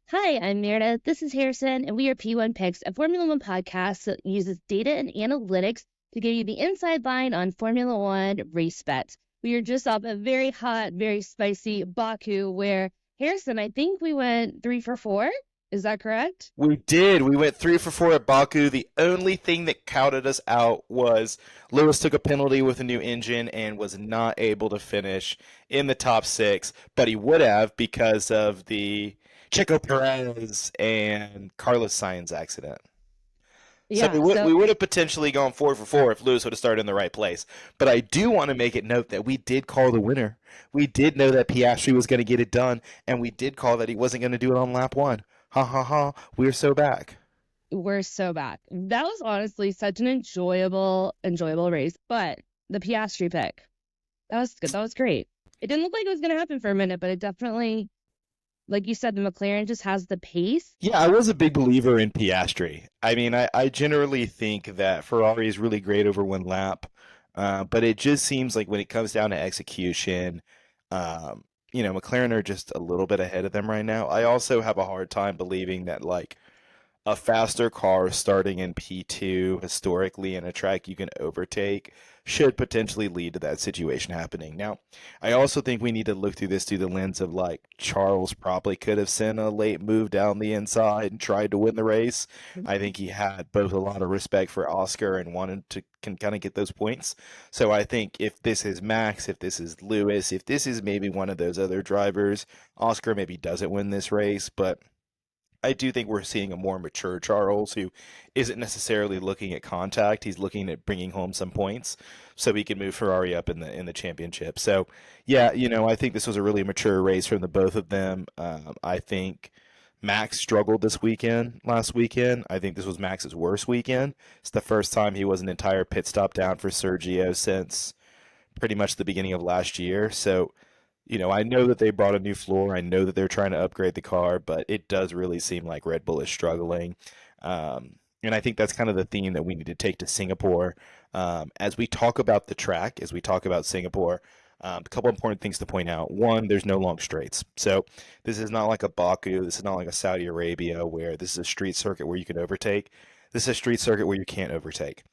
Hi, I'm Meredith. This is Harrison, and we are P1 Picks, a Formula One podcast that uses data and analytics to give you the inside line on Formula One race bets. We are just off a very hot, very spicy Baku, where Harrison, I think we went 3 for 4. Is that correct? We did. We went 3 for 4 at Baku. The only thing that counted us out was Lewis took a penalty with a new engine and was not able to finish in the top six, but he would have because of the Checo Perez and Carlos Sainz accident. So we Yeah, would so we would have potentially gone 4 for 4 if Lewis would have started in the right place. But I do want to make it note that we did call the winner. We did know that Piastri was going to get it done, and we did call that he wasn't going to do it on lap one. Ha ha ha! We're so back. we're so back. That was honestly such an enjoyable race, but the Piastri pick, that was good. That was great. It didn't look like it was going to happen for a minute, but it definitely, like you said, the McLaren just has the pace. Yeah, I was a big believer in Piastri. I mean, I generally think that Ferrari is really great over one lap, but it just seems like when it comes down to execution, McLaren are just a little bit ahead of them right now. I also have a hard time believing that like a faster car starting in P2 historically in a track you can overtake should potentially lead to that situation happening. Now, I also think we need to look through this through the lens of like Charles probably could have sent a late move down the inside and tried to win the race. I think he had both a lot of respect for Oscar and wanted to can kind of get those points. So I think if this is Max, if this is Lewis, if this is maybe one of those other drivers, Oscar maybe doesn't win this race, but I do think we're seeing a more mature Charles who isn't necessarily looking at contact. He's looking at bringing home some points so he can move Ferrari up in the championship. So, yeah, I think this was a really mature race from the both of them. I think Max struggled this weekend, last weekend. I think this was Max's worst weekend. It's the first time he was an entire pit stop down for Sergio since pretty much the beginning of last year. So, I know that they brought a new floor. I know that they're trying to upgrade the car, but it does really seem like Red Bull is struggling. And I think that's kind of the theme that we need to take to Singapore. As we talk about the track, as we talk about Singapore, a couple important things to point out. One, there's no long straights. So this is not like a Baku. This is not like a Saudi Arabia where this is a street circuit where you can overtake. This is a street circuit where you can't overtake.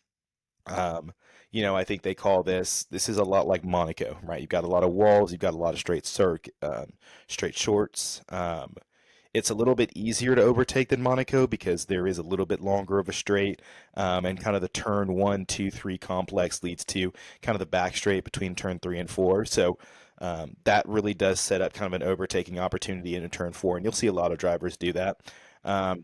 Um, I think they call this is a lot like Monaco, right? You've got a lot of walls, you've got a lot of straight shorts. It's a little bit easier to overtake than Monaco because there is a little bit longer of a straight, and kind of the turn one, two, three complex leads to kind of the back straight between turn three and four. So that really does set up kind of an overtaking opportunity in a turn four, and you'll see a lot of drivers do that.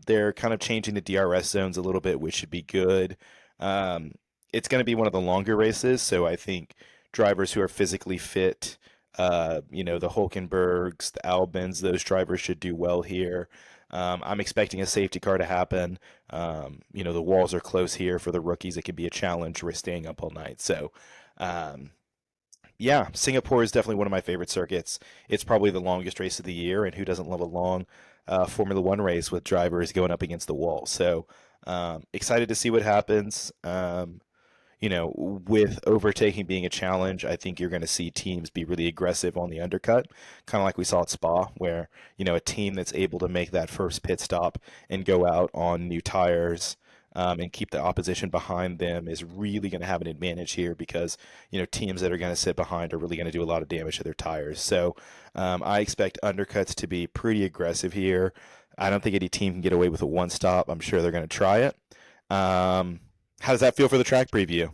They're kind of changing the DRS zones a little bit, which should be good. Um, it's going to be one of the longer races, so I think drivers who are physically fit, the Hulkenbergs, the Albons, those drivers should do well here. I'm expecting a safety car to happen. The walls are close here for the rookies. It could be a challenge. We're staying up all night. So, um, yeah, Singapore is definitely one of my favorite circuits. It's probably the longest race of the year, and who doesn't love a long Formula One race with drivers going up against the wall? So, excited to see what happens. With overtaking being a challenge, I think you're going to see teams be really aggressive on the undercut, kind of like we saw at Spa, where, a team that's able to make that first pit stop and go out on new tires, and keep the opposition behind them is really going to have an advantage here because, teams that are going to sit behind are really going to do a lot of damage to their tires. So I expect undercuts to be pretty aggressive here. I don't think any team can get away with a one stop. I'm sure they're going to try it. How does that feel for the track preview?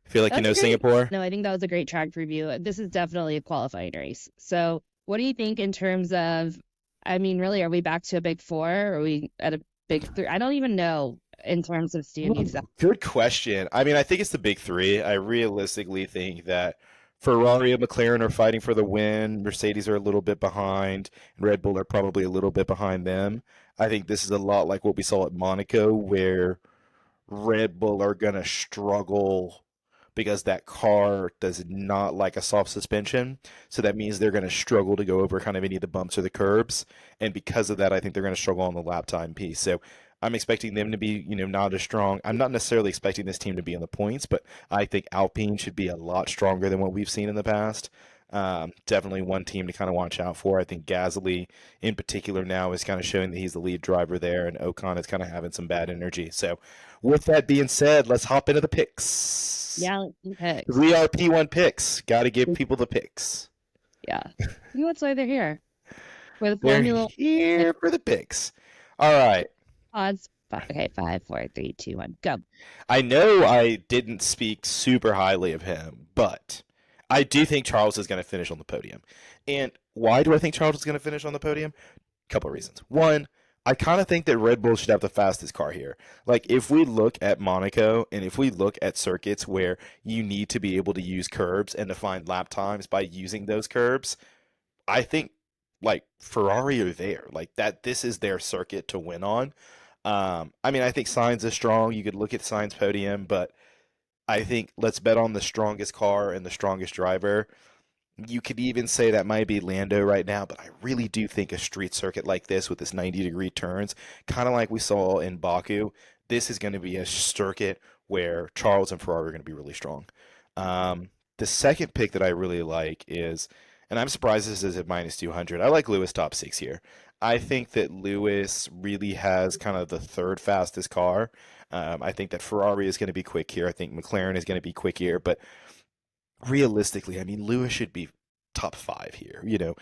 Feel like you That's know great. Singapore? No, I think that was a great track preview. This is definitely a qualifying race. So, what do you think in terms of, I mean, really, are we back to a big four? Are we at a big three? I don't even know in terms of standings. Good question. I mean, I think it's the big three. I realistically think that Ferrari and McLaren are fighting for the win. Mercedes are a little bit behind, and Red Bull are probably a little bit behind them. I think this is a lot like what we saw at Monaco, where Red Bull are going to struggle because that car does not like a soft suspension. So that means they're going to struggle to go over kind of any of the bumps or the curbs. And because of that, I think they're going to struggle on the lap time piece. So I'm expecting them to be, not as strong. I'm not necessarily expecting this team to be in the points, but I think Alpine should be a lot stronger than what we've seen in the past. Definitely one team to kind of watch out for. I think Gasly in particular now is kind of showing that he's the lead driver there, and Ocon is kind of having some bad energy. So, with that being said, let's hop into the picks. Yeah, let's do picks. We are P1 picks. Got to give people the picks. Yeah. You know, that's why they're here. For the They're Formula here for the picks. All right. odds. Okay, 5, 4, 3, 2, 1, go. I know I didn't speak super highly of him, but I do think Charles is going to finish on the podium. And why do I think Charles is going to finish on the podium? A couple of reasons. One, I kind of think that Red Bull should have the fastest car here. Like, if we look at Monaco and if we look at circuits where you need to be able to use curbs and to find lap times by using those curbs, I think like Ferrari are there. Like that this is their circuit to win on. I mean, I think Sainz is strong. You could look at Sainz podium, but I think let's bet on the strongest car and the strongest driver. You could even say that might be Lando right now, but I really do think a street circuit like this with this 90-degree turns, kind of like we saw in Baku, this is going to be a circuit where Charles and Ferrari are going to be really strong. The second pick that I really like is, and I'm surprised this is at minus 200. I like Lewis top six here. I think that Lewis really has kind of the third fastest car. I think that Ferrari is going to be quick here. I think McLaren is going to be quick here, but realistically, I mean, Lewis should be top five here. You know,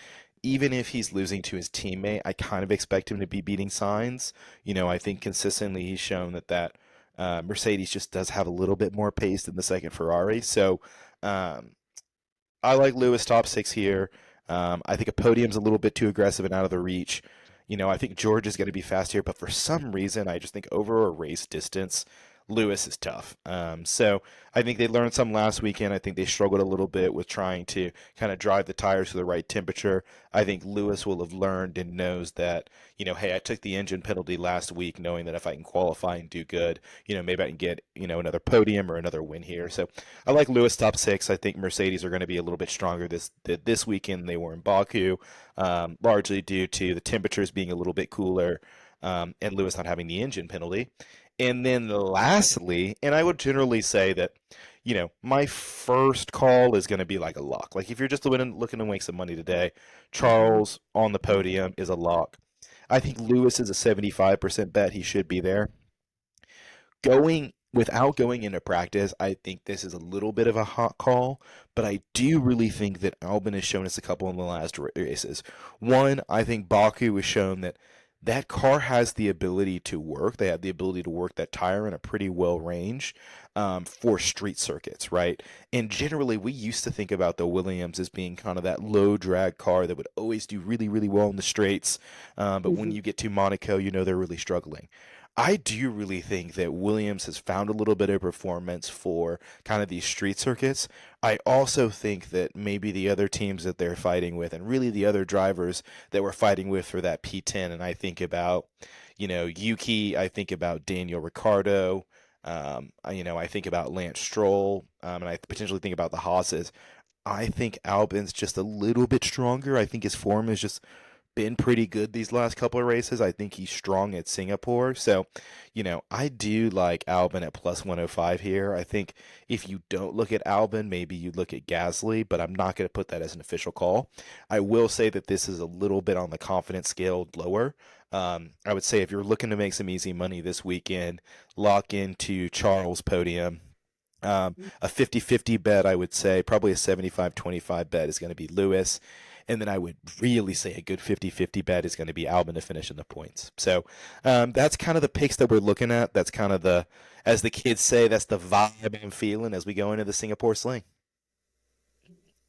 even if he's losing to his teammate, I kind of expect him to be beating Signs. You know, I think consistently he's shown that Mercedes just does have a little bit more pace than the second Ferrari. So um, I like Lewis top six here. I think a podium's a little bit too aggressive and out of the reach. You know, I think George is going to be fast here, but for some reason, I just think over a race distance, Lewis is tough. So I think they learned some last weekend. I think they struggled a little bit with trying to kind of drive the tires to the right temperature. I think Lewis will have learned and knows that, you know, hey, I took the engine penalty last week, knowing that if I can qualify and do good, you know, maybe I can get, you know, another podium or another win here. So I like Lewis top six. I think Mercedes are going to be a little bit stronger this weekend than they were in Baku, largely due to the temperatures being a little bit cooler, and Lewis not having the engine penalty. And then lastly, and I would generally say that, you know, my first call is going to be like a lock. Like if you're just looking to make some money today, Charles on the podium is a lock. I think Lewis is a 75% bet. He should be there. Without going into practice, I think this is a little bit of a hot call, but I do really think that Albon has shown us a couple in the last races. One, I think Baku has shown that that car has the ability to work. They have the ability to work that tire in a pretty well range for street circuits, right? And generally, we used to think about the Williams as being kind of that low drag car that would always do really, really well in the straights. But when you get to Monaco, you know they're really struggling. I do really think that Williams has found a little bit of performance for kind of these street circuits. I also think that maybe the other teams that they're fighting with, and really the other drivers that we're fighting with for that P10, and I think about, you know, Yuki, I think about Daniel Ricciardo, I think about Lance Stroll, and I potentially think about the Haas's. I think Albon's just a little bit stronger. I think his form is just been pretty good these last couple of races. I think he's strong at Singapore. So, you know, I do like Albon at plus 105 here. I think if you don't look at Albon, maybe you look at Gasly, but I'm not going to put that as an official call. I will say that this is a little bit on the confidence scale lower. I would say if you're looking to make some easy money this weekend, lock into Charles podium. A 50-50 bet, I would say, probably a 75-25 bet is going to be Lewis. And then I would really say a good 50-50 bet is going to be Albon to finish in the points. So that's kind of the picks that we're looking at. That's kind of the, as the kids say, that's the vibe I'm feeling as we go into the Singapore Sling.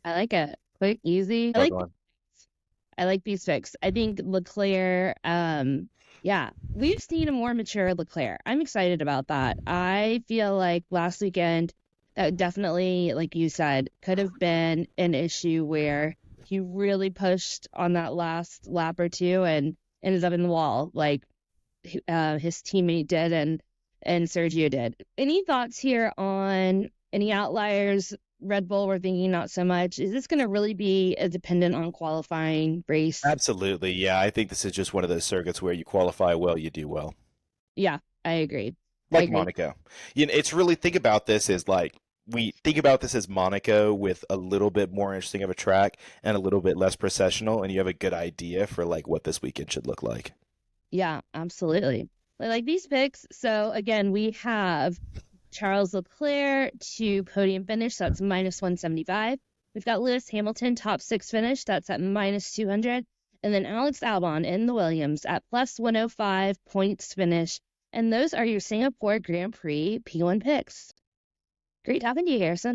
I like it. Quick, easy. I like these picks. I think Leclerc, yeah, we've seen a more mature Leclerc. I'm excited about that. I feel like last weekend, that definitely, like you said, could have been an issue where he really pushed on that last lap or two and ended up in the wall, like his teammate did and Sergio did. Any thoughts here on any outliers? Red Bull, we're thinking not so much. Is this going to really be a dependent on qualifying race? Absolutely. Yeah, I think this is just one of those circuits where you qualify well, you do well. Yeah, I agree. I Like agree. Monaco. You know, it's really, think about this as like we think about this as Monaco with a little bit more interesting of a track and a little bit less processional, and you have a good idea for like what this weekend should look like. Yeah, absolutely. I like these picks. So again, we have Charles Leclerc to podium finish. That's minus 175. We've got Lewis Hamilton top six finish. That's at minus 200. And then Alex Albon in the Williams at plus 105 points finish. And those are your Singapore Grand Prix P1 picks. Great talking to you, Harrison.